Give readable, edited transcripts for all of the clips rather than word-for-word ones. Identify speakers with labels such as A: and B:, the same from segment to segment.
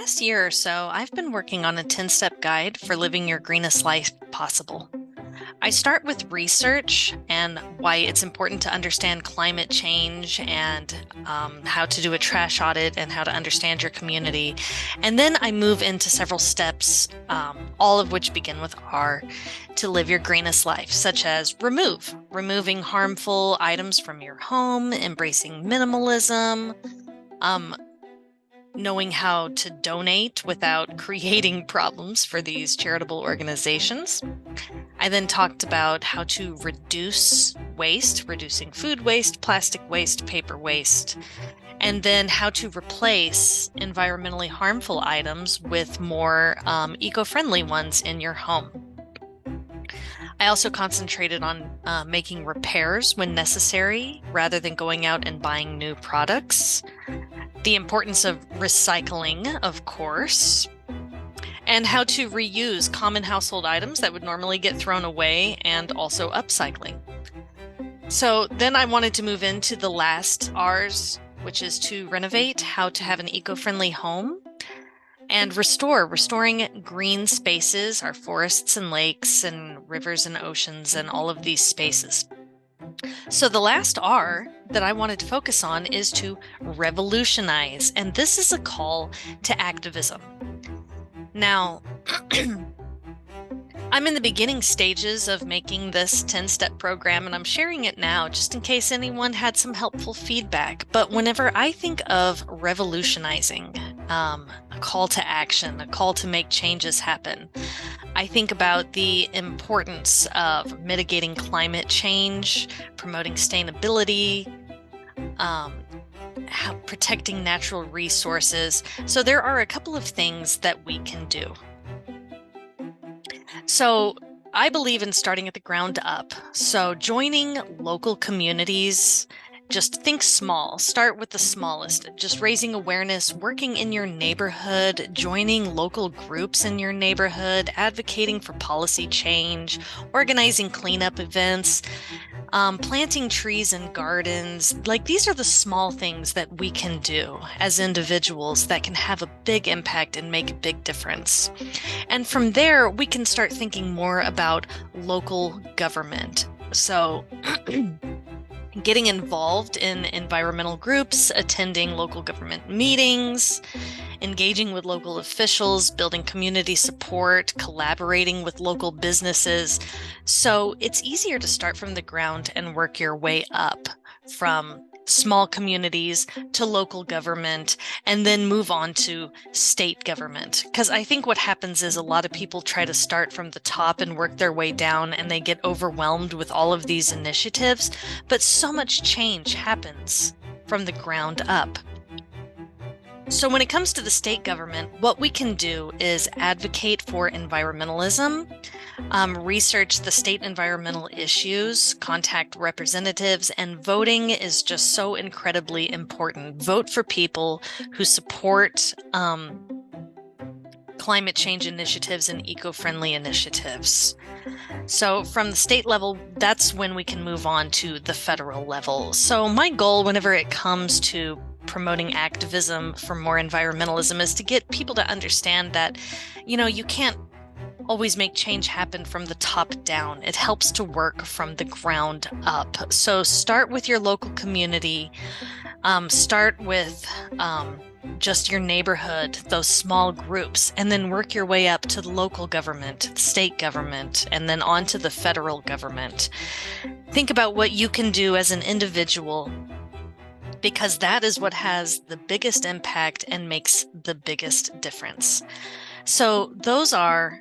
A: past year or so, I've been working on a 10-step guide for living your greenest life possible. I start with research and why it's important to understand climate change and how to do a trash audit and how to understand your community. And then I move into several steps, all of which begin with R, to live your greenest life, such as removing harmful items from your home, embracing minimalism, um, knowing how to donate without creating problems for these charitable organizations. I then talked about how to reduce waste, reducing food waste, plastic waste, paper waste, and then how to replace environmentally harmful items with more eco-friendly ones in your home. I also concentrated on making repairs when necessary rather than going out and buying new products. The importance of recycling, of course, and how to reuse common household items that would normally get thrown away, and also upcycling. So then I wanted to move into the last R's, which is to renovate, how to have an eco-friendly home, and restoring green spaces, our forests and lakes and rivers and oceans and all of these spaces. So the last R that I wanted to focus on is to revolutionize, and this is a call to activism. Now, I'm in the beginning stages of making this 10-step program, and I'm sharing it now just in case anyone had some helpful feedback. But whenever I think of revolutionizing, a call to action, a call to make changes happen, I think about the importance of mitigating climate change, promoting sustainability, protecting natural resources. So there are a couple of things that we can do. So I believe in starting at the ground up. So joining local communities, just think small. Start with the smallest. Just raising awareness, working in your neighborhood, joining local groups in your neighborhood, advocating for policy change, organizing cleanup events, planting trees in gardens. Like, these are the small things that we can do as individuals that can have a big impact and make a big difference. And from there, we can start thinking more about local government. So getting involved in environmental groups, attending local government meetings, engaging with local officials, building community support, collaborating with local businesses. So it's easier to start from the ground and work your way up from small communities to local government, and then move on to state government. Because I think what happens is a lot of people try to start from the top and work their way down, and they get overwhelmed with all of these initiatives. But so much change happens from the ground up. So when it comes to the state government, what we can do is advocate for environmentalism, research the state environmental issues, contact representatives, and voting is just so incredibly important. Vote for people who support climate change initiatives and eco-friendly initiatives. So from the state level, that's when we can move on to the federal level. So my goal whenever it comes to promoting activism for more environmentalism is to get people to understand that, you can't always make change happen from the top down. It helps to work from the ground up. So start with your local community, start with just your neighborhood, those small groups, and then work your way up to the local government, the state government, and then on to the federal government. Think about what you can do as an individual, because that is what has the biggest impact and makes the biggest difference. So those are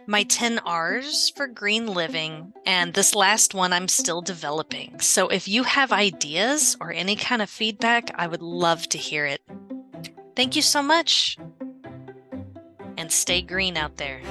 A: my 10 R's for green living, and this last one I'm still developing. So if you have ideas or any kind of feedback, I would love to hear it. Thank you so much, and stay green out there.